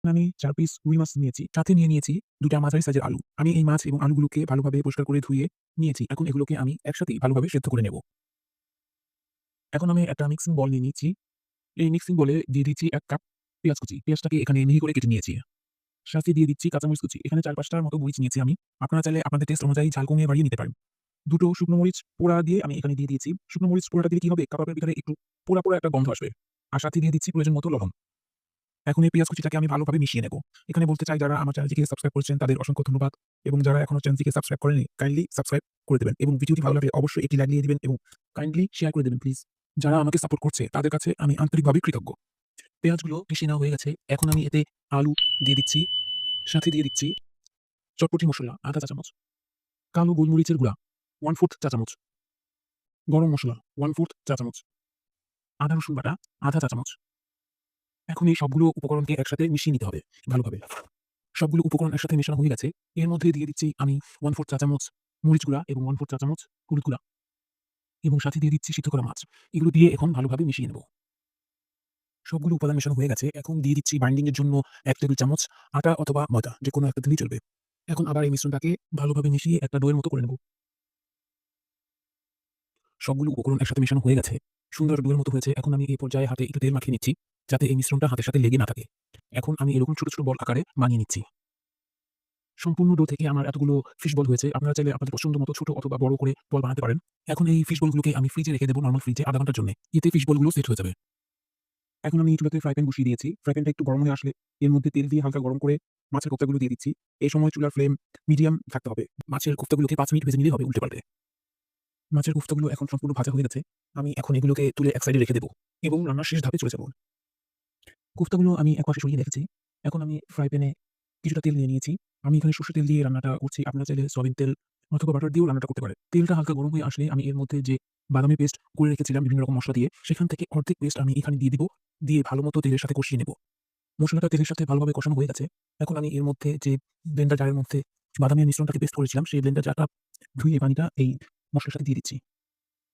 আমি ৪ পিস রুই মাছ নিয়েছি। সাথে নিয়েছি ২ টা মাঝারি সাইজের আলু। আমি এই মাছ এবং আলুগুলোকে ভালোভাবে পরিষ্কার করে ধুয়ে নিয়েছি। এখন এগুলোকে আমি একসাথেই ভালোভাবে সেদ্ধ করে নেব। এখন আমি একটা মিক্সিং বোল নিয়ে নিচ্ছি। এই মিক্সিং বোলে দিয়ে দিচ্ছি ১ কাপ পেঁয়াজ কুচি। পেঁয়াজটাকে এখানে মিহি করে কেটে নিয়েছি। সাথে দিয়ে দিচ্ছি কাঁচামরিচ কুচি। এখানে ৪-৫ টার মতো মরিচ নিয়েছি আমি। আপনারা চাইলে আপনাদের টেস্ট অনুযায়ী ঝাল কমিয়ে বাড়িয়ে নিতে পারেন। ২ টো শুকনো মরিচ পোড়া দিয়ে আমি এখানে দিয়ে দিয়েছি। শুকনো মরিচ পোড়াটা দিলে কি হবে? কাবাবের ভিতরে একটু পোড়া একটা গন্ধ আসবে। আর সাথে দিয়ে দিচ্ছি প্রয়োজন মতো লবণ। এখন এই পেঁয়াজ কুচিটাকে আমি ভালোভাবে মিশিয়ে নেব। এখানে বলতে চাই, যারা আমার চ্যানেলটিকে সাবস্ক্রাইব করেছেন তাদের অসংখ্য ধন্যবাদ, এবং যারা এখনো চ্যানেলটিকে সাবস্ক্রাইব করেনি কাইন্ডলি সাবস্ক্রাইব করে দেবেন, এবং ভিডিওটি ভালো লাগলে অবশ্যই একটি লাইক দিয়ে দিবেন এবং কাইন্ডলি শেয়ার করে দেবেন প্লিজ। যারা আমাকে সাপোর্ট করছে তাদের কাছে আমি আন্তরিকভাবে কৃতজ্ঞ। পেঁয়াজগুলো মিশিয়ে নেওয়া হয়ে গেছে। এখন আমি এতে আলু দিয়ে দিচ্ছি। সাথে দিয়ে দিচ্ছি চটপটি মসলা ১/২ চা চামচ, কালো গোলমরিচের গুঁড়া 1/4 চা চামচ, গরম মসলা 1/4 চা চামচ, আদা রসুন বাটা ১/২ চা চামচ। এখন এই সবগুলো উপকরণকে একসাথে মিশিয়ে নিতে হবে ভালোভাবে। সবগুলো উপকরণ একসাথে মেশানো হয়ে গেছে। এর মধ্যে দিয়ে দিচ্ছি আমি 1/4 চা চামচ মরিচ গুঁড়া এবং 1/4 চা চামচ হলুদ গুঁড়া, এবং সাথে দিয়ে দিচ্ছি সিদ্ধ করা মাছ। এগুলো দিয়ে এখন ভালোভাবে মিশিয়ে নেব। সবগুলো উপাদান মেশানো হয়ে গেছে। এখন দিয়ে দিচ্ছি বাইন্ডিং এর জন্য ১ টেবিল চামচ আটা অথবা ময়দা, যেকোনো একটা দিলেই চলবে। এখন আবার এই মিশ্রণটাকে ভালোভাবে মিশিয়ে একটা ডো এর মতো করে নেব। সবগুলো উপকরণ একসাথে মেশানো হয়ে গেছে। সুন্দর ডো এর মতো হয়েছে। এখন আমি এই পর্যায়ে হাতে একটু তেল মাখিয়ে নিচ্ছি, যাতে এই মিশ্রণটা হাতের সাথে লেগে না থাকে। এখন আমি এরকম ছোট বল আকারে বানিয়ে নিচ্ছি। সম্পূর্ণ ডো থেকে আমার এতগুলো ফিশ বল হয়েছে। আপনারা চাইলে আপনাদের পছন্দ মতো ছোট অথবা বড় করে বল বানাতে পারেন। এখন এই ফিশ বলগুলোকে আমি ফ্রিজে রেখে দেব, নরমাল ফ্রিজে ০.৫ ঘন্টার জন্যে। এতে ফিশ বলগুলো সেট হয়ে যাবে। এখন আমি চুলাতে ফ্রাই প্যান বসিয়ে দিয়েছি। ফ্রাই প্যানটা একটু গরম হয়ে আসলে এর মধ্যে তেল দিয়ে হালকা গরম করে মাছের কোফতাগুলো দিয়ে দিচ্ছি। এই সময় চুলার ফ্লেম মিডিয়াম থাকতে হবে। মাছের কোফতাগুলোকে ৫ মিনিট ভেজে নিলেই হবে উল্টে পাল্টে। মাছের কোফতাগুলো এখন সম্পূর্ণ ভাজা হয়ে গেছে। আমি এখন এগুলোকে তুলে এক সাইডে রেখে দেব এবং রান্নার শেষ ধাপে চলে যাব। কোফতাগুলো আমি একপাশে সরিয়ে রেখেছি। এখন আমি ফ্রাই প্যানে কিছুটা তেল নিয়ে নিয়েছি। আমি এখানে সরষের তেল দিয়ে রান্নাটা করছি। আপনারা চাইলে সয়াবিন তেল অথবা বাটার দিয়েও রান্নাটা করতে পারেন। তেলটা হালকা গরম হয়ে আসলে আমি এর মধ্যে যে বাদামি পেস্ট করে রেখেছিলাম বিভিন্ন রকম মসলা দিয়ে, সেখান থেকে অর্ধেক পেস্ট আমি এখানে দিয়ে দিব। দিয়ে ভালোমতো তেলের সাথে কষিয়ে নেব। মসলাটা তেলের সাথে ভালোভাবে কষানো হয়ে গেছে। এখন আমি এর মধ্যে যে ব্লেন্ডার জারের মধ্যে বাদামের মিশ্রণটাকে পেস্ট করেছিলাম, সেই ব্লেন্ডার জারটা ধুয়ে পানিটা এই মসলার সাথে দিয়ে দিচ্ছি।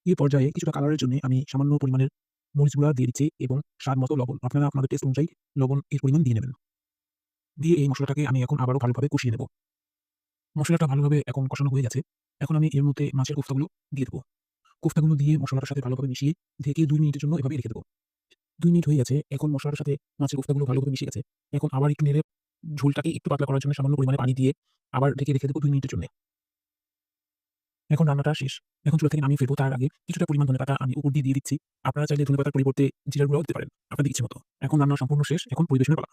এই পর্যায়ে কিছুটা কালারের জন্য আমি সামান্য পরিমাণের মরিচ গুঁড়া দিয়ে দিচ্ছি এবং স্বাদ মতো লবণ। আপনারা আপনাদের টেস্ট অনুযায়ী লবণ এর পরিমাণ দিয়ে নেবেন। দিয়ে এই মসলাটাকে আমি এখন আবারও ভালোভাবে কষিয়ে নেব। মসলাটা ভালোভাবে এখন কষানো হয়ে গেছে। এখন আমি এর মধ্যে মাছের কোফতাগুলো দিয়ে দেব। কোফতাগুলো দিয়ে মসলাটার সাথে ভালোভাবে মিশিয়ে ঢেকে ২ মিনিটের জন্য এভাবেই রেখে দেব। ২ মিনিট হয়ে গেছে। এখন মসলাটার সাথে মাছের কোফতাগুলো ভালোভাবে মিশে গেছে। এখন আবার একটু নেড়ে ঝোলটাকে একটু পাতলা করার জন্য সামান্য পরিমাণে পানি দিয়ে আবার ঢেকে রেখে দেব ২ মিনিটের জন্যে। এখন রান্নাটা শেষ। এখন চুলা থেকে নামিয়ে ফেলব। তার আগে কিছুটা পরিমাণ ধনেপাতা আমি উপর দিয়ে দিচ্ছি। আপনারা চাইলে ধনেপাতার পরিবর্তে জিরার গুঁড়াও দিতে পারেন, আপনাদের ইচ্ছে মতো। এখন রান্না সম্পূর্ণ শেষ। এখন পরিবেশনের পালা।